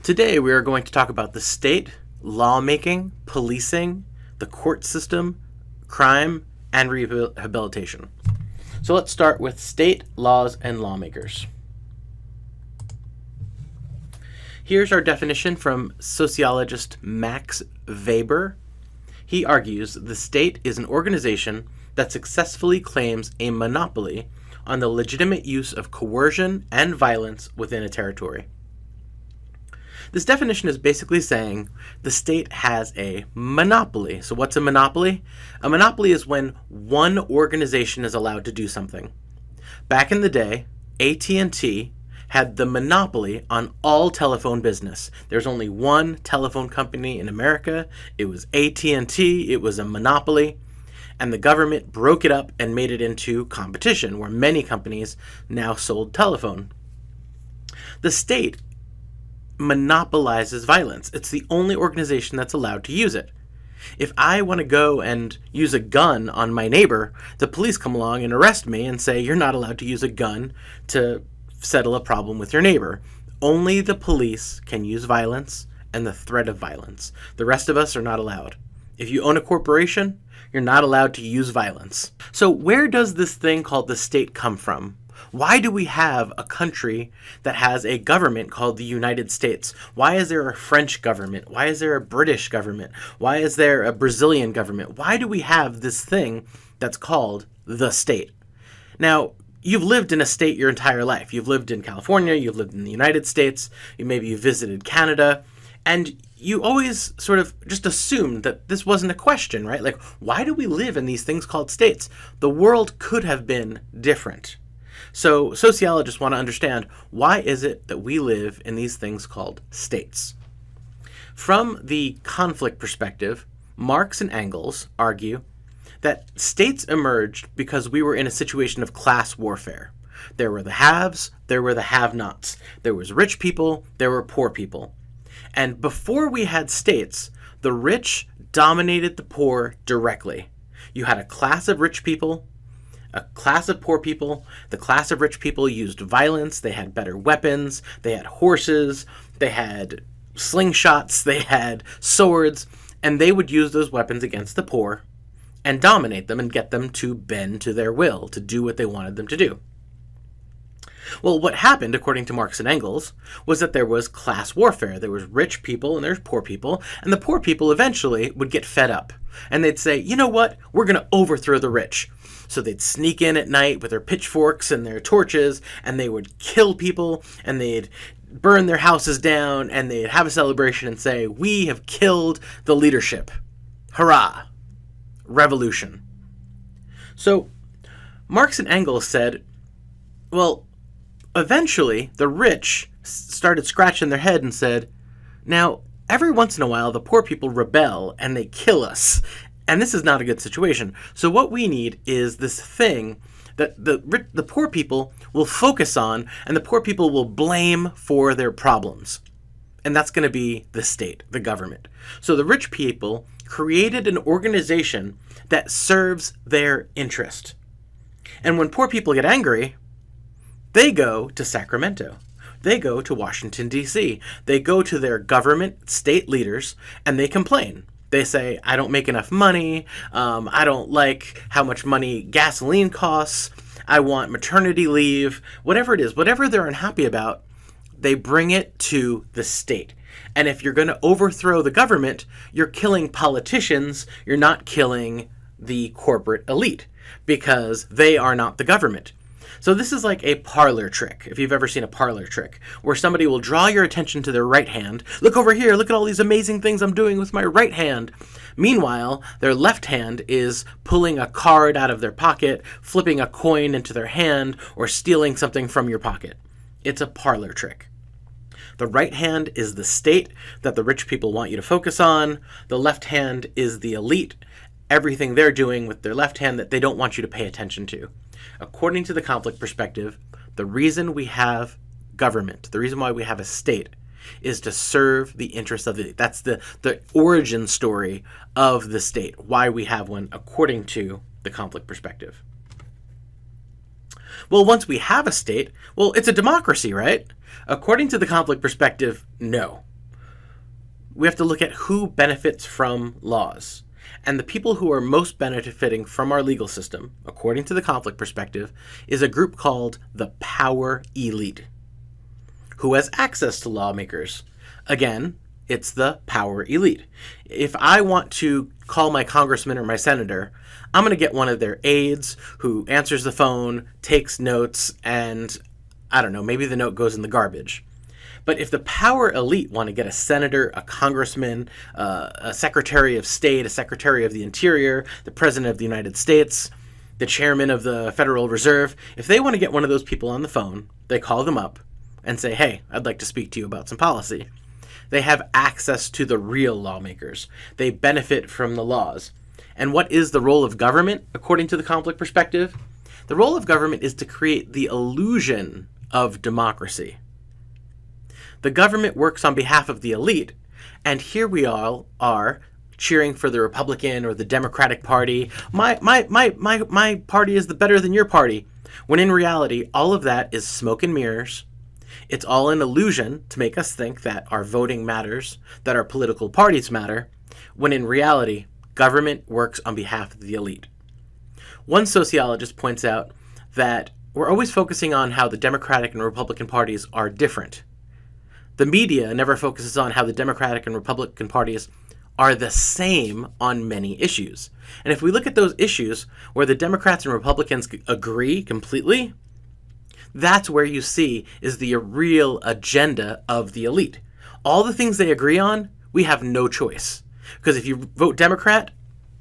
Today we are going to talk about the state, lawmaking, policing, the court system, crime, and rehabilitation. So let's start with state, laws, and lawmakers. Here's our definition from sociologist Max Weber. He argues the state is an organization that successfully claims a monopoly on the legitimate use of coercion and violence within a territory. This definition is basically saying the state has a monopoly. So what's a monopoly? A monopoly is when one organization is allowed to do something. Back in the day, AT&T had the monopoly on all telephone business. There's only one telephone company in America. It was AT&T. It was a monopoly. And the government broke it up and made it into competition, where many companies now sold telephone. The state monopolizes violence. It's the only organization that's allowed to use it. If I want to go and use a gun on my neighbor, the police come along and arrest me and say, you're not allowed to use a gun to settle a problem with your neighbor. Only the police can use violence and the threat of violence. The rest of us are not allowed. If you own a corporation, you're not allowed to use violence. So where does this thing called the state come from? Why do we have a country that has a government called the United States? Why is there a French government? Why is there a British government? Why is there a Brazilian government? Why do we have this thing that's called the state? Now, you've lived in a state your entire life. You've lived in California, you've lived in the United States, maybe you visited Canada, and you always sort of just assumed that this wasn't a question, right? Like, why do we live in these things called states? The world could have been different. So sociologists want to understand, why is it that we live in these things called states? From the conflict perspective, Marx and Engels argue that states emerged because we were in a situation of class warfare. There were the haves, there were the have-nots. There was rich people, there were poor people. And before we had states, the rich dominated the poor directly. You had a class of rich people, a class of poor people. The class of rich people used violence. They had better weapons. They had horses. They had slingshots. They had swords. And they would use those weapons against the poor and dominate them and get them to bend to their will, to do what they wanted them to do. Well, what happened, according to Marx and Engels, was that there was class warfare. There was rich people and there's poor people, and the poor people eventually would get fed up. And they'd say, you know what? We're going to overthrow the rich. So they'd sneak in at night with their pitchforks and their torches, and they would kill people, and they'd burn their houses down, and they'd have a celebration and say, we have killed the leadership. Hurrah! Revolution. So Marx and Engels said, well, eventually the rich started scratching their head and said, now, every once in a while the poor people rebel and they kill us. And this is not a good situation. So what we need is this thing that the poor people will focus on, and the poor people will blame for their problems. And that's going to be the state, the government. So the rich people created an organization that serves their interest. And when poor people get angry, they go to Sacramento. They go to Washington, D.C. They go to their government, state leaders, and they complain. They say, I don't make enough money. I don't like how much money gasoline costs. I want maternity leave. Whatever it is, whatever they're unhappy about, they bring it to the state. And if you're going to overthrow the government, you're killing politicians. You're not killing the corporate elite, because they are not the government. So this is like a parlor trick, if you've ever seen a parlor trick, where somebody will draw your attention to their right hand. Look over here, look at all these amazing things I'm doing with my right hand. Meanwhile, their left hand is pulling a card out of their pocket, flipping a coin into their hand, or stealing something from your pocket. It's a parlor trick. The right hand is the state that the rich people want you to focus on. The left hand is the elite, everything they're doing with their left hand that they don't want you to pay attention to. According to the conflict perspective, the reason we have government, the reason why we have a state, is to serve the interests of the... That's the origin story of the state, why we have one according to the conflict perspective. Well, once we have a state, well, it's a democracy, right? According to the conflict perspective, no. we have to look at who benefits from laws. And the people who are most benefiting from our legal system, according to the conflict perspective, is a group called the power elite. Who has access to lawmakers? Again, it's the power elite. If I want to call my congressman or my senator, I'm going to get one of their aides who answers the phone, takes notes, and I don't know, maybe the note goes in the garbage. But if the power elite want to get a senator, a congressman, a secretary of state, a secretary of the interior, the president of the United States, the chairman of the Federal Reserve, if they want to get one of those people on the phone, they call them up and say, hey, I'd like to speak to you about some policy. They have access to the real lawmakers. They benefit from the laws. And what is the role of government, according to the conflict perspective? The role of government is to create the illusion of democracy. The government works on behalf of the elite, and here we all are cheering for the Republican or the Democratic Party. My party is the better than your party, when in reality, all of that is smoke and mirrors. It's all an illusion to make us think that our voting matters, that our political parties matter, when in reality, government works on behalf of the elite. One sociologist points out that we're always focusing on how the Democratic and Republican parties are different. The media never focuses on how the Democratic and Republican parties are the same on many issues. And if we look at those issues where the Democrats and Republicans agree completely, that's where you see is the real agenda of the elite. All the things they agree on, we have no choice. Because if you vote Democrat,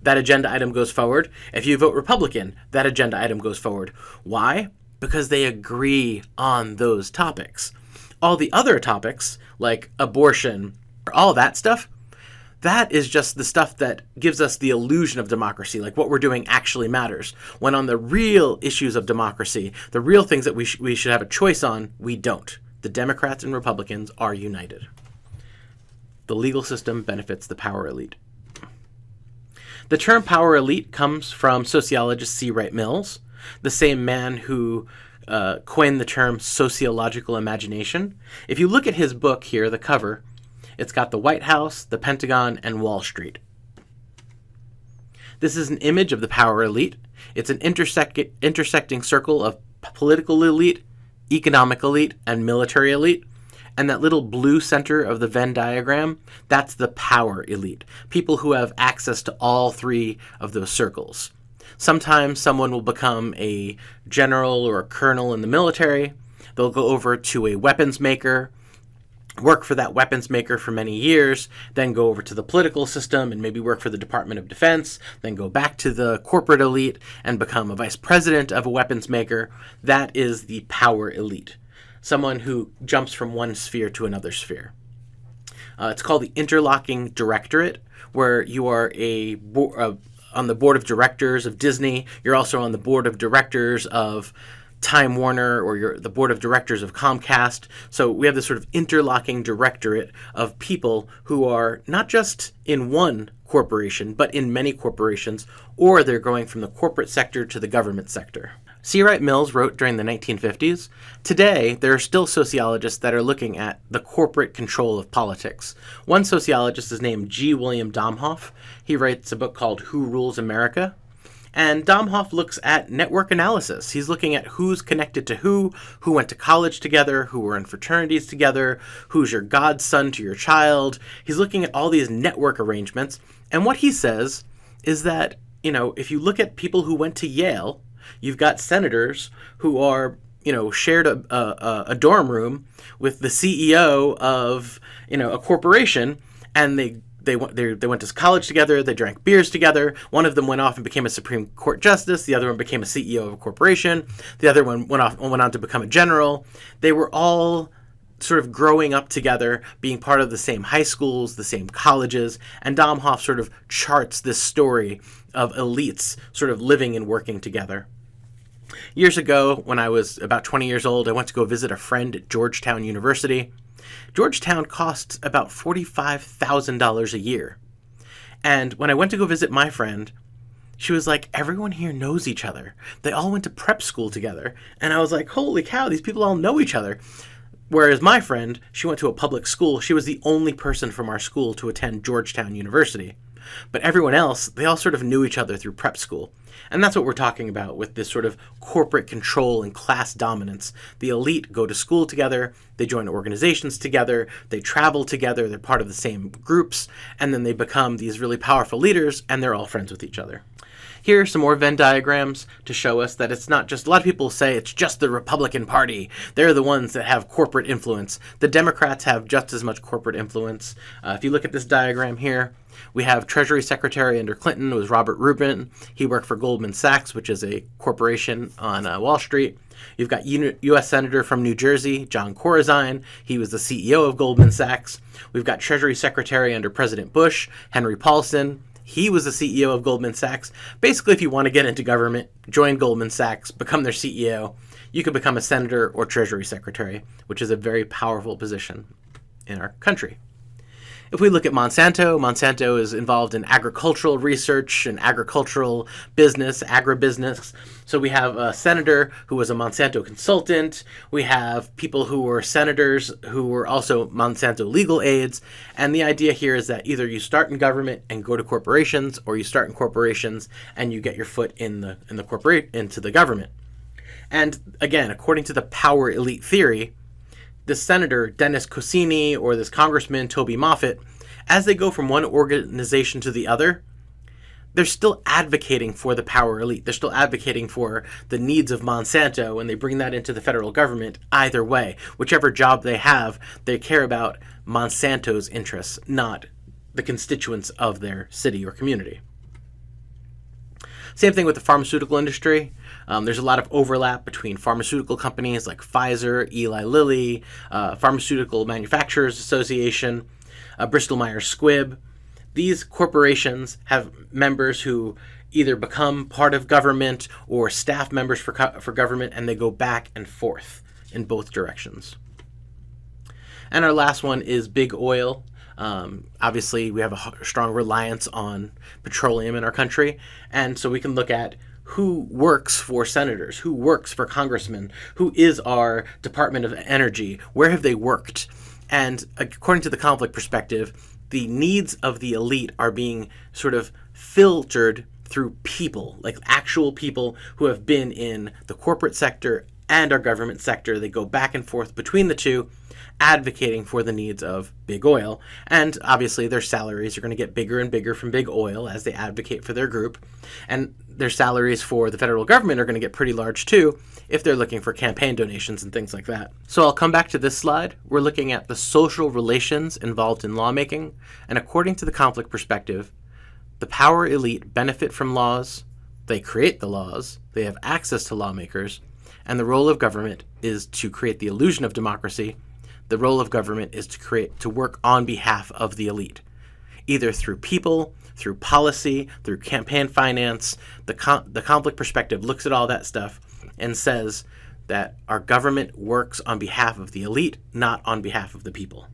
that agenda item goes forward. If you vote Republican, that agenda item goes forward. Why? Because they agree on those topics. All the other topics, like abortion, all that stuff, that is just the stuff that gives us the illusion of democracy, like what we're doing actually matters. When on the real issues of democracy, the real things that we should have a choice on, we don't. The Democrats and Republicans are united. The legal system benefits the power elite. The term power elite comes from sociologist C. Wright Mills, the same man who coined the term sociological imagination. If you look at his book here, the cover, it's got the White House, the Pentagon, and Wall Street. This is an image of the power elite. It's an intersecting circle of political elite, economic elite, and military elite. And that little blue center of the Venn diagram, that's the power elite. People who have access to all three of those circles. Sometimes someone will become a general or a colonel in the military. They'll go over to a weapons maker, work for that weapons maker for many years, then go over to the political system and maybe work for the Department of Defense, then go back to the corporate elite and become a vice president of a weapons maker. That is the power elite. Someone who jumps from one sphere to another sphere. It's called the interlocking directorate, where you are on the board of directors of Disney. You're also on the board of directors of Time Warner, or you're the board of directors of Comcast. So we have this sort of interlocking directorate of people who are not just in one corporation, but in many corporations, or they're going from the corporate sector to the government sector. C. Wright Mills wrote during the 1950s, today there are still sociologists that are looking at the corporate control of politics. One sociologist is named G. William Domhoff. He writes a book called Who Rules America? And Domhoff looks at network analysis. He's looking at who's connected to who went to college together, who were in fraternities together, who's your godson to your child. He's looking at all these network arrangements. And what he says is that, if you look at people who went to Yale, you've got senators who are, shared a dorm room with the CEO of, a corporation, and they went to college together. They drank beers together. One of them went off and became a Supreme Court justice. The other one became a CEO of a corporation. The other one went on to become a general. They were all sort of growing up together, being part of the same high schools, the same colleges. And Domhoff sort of charts this story of elites sort of living and working together. Years ago, when I was about 20 years old, I went to go visit a friend at Georgetown University. Georgetown costs about $45,000 a year. And when I went to go visit my friend, she was like, everyone here knows each other. They all went to prep school together. And I was like, holy cow, these people all know each other. Whereas my friend, she went to a public school. She was the only person from our school to attend Georgetown University. But everyone else, they all sort of knew each other through prep school. And that's what we're talking about with this sort of corporate control and class dominance. The elite go to school together, they join organizations together, they travel together, they're part of the same groups, and then they become these really powerful leaders, and they're all friends with each other. Here are some more Venn diagrams to show us that it's not just, a lot of people say it's just the Republican Party. They're the ones that have corporate influence. The Democrats have just as much corporate influence. If you look at this diagram here, we have Treasury Secretary under Clinton was Robert Rubin. He worked for Goldman Sachs, which is a corporation on Wall Street. You've got U.S. Senator from New Jersey, John Corazine. He was the CEO of Goldman Sachs. We've got Treasury Secretary under President Bush, Henry Paulson. He was the CEO of Goldman Sachs. Basically, if you want to get into government, join Goldman Sachs, become their CEO. You could become a senator or Treasury Secretary, which is a very powerful position in our country. If we look at Monsanto, Monsanto is involved in agricultural research and agricultural business, agribusiness. So we have a senator who was a Monsanto consultant. We have people who were senators who were also Monsanto legal aides. And the idea here is that either you start in government and go to corporations, or you start in corporations and you get your foot into the government. And again, according to the power elite theory, this senator, Dennis Kucinich, or this congressman, Toby Moffett, as they go from one organization to the other, they're still advocating for the power elite. They're still advocating for the needs of Monsanto, and they bring that into the federal government either way. Whichever job they have, they care about Monsanto's interests, not the constituents of their city or community. Same thing with the pharmaceutical industry. There's a lot of overlap between pharmaceutical companies like Pfizer, Eli Lilly, Pharmaceutical Manufacturers Association, Bristol Myers Squibb. These corporations have members who either become part of government or staff members for government, and they go back and forth in both directions. And our last one is big oil. Obviously, we have a strong reliance on petroleum in our country, and so we can look at who works for senators, who works for congressmen, who is our Department of Energy, where have they worked? And according to the conflict perspective, the needs of the elite are being sort of filtered through people, like actual people who have been in the corporate sector and our government sector. They go back and forth between the two, advocating for the needs of big oil. And obviously their salaries are going to get bigger and bigger from big oil as they advocate for their group. And their salaries for the federal government are going to get pretty large too if they're looking for campaign donations and things like that. So I'll come back to this slide. We're looking at the social relations involved in lawmaking. And according to the conflict perspective, the power elite benefit from laws, they create the laws, they have access to lawmakers, and the role of government is to create the illusion of democracy. The role of government is to work on behalf of the elite, either through people, through policy, through campaign finance. The conflict perspective looks at all that stuff and says that our government works on behalf of the elite, not on behalf of the people.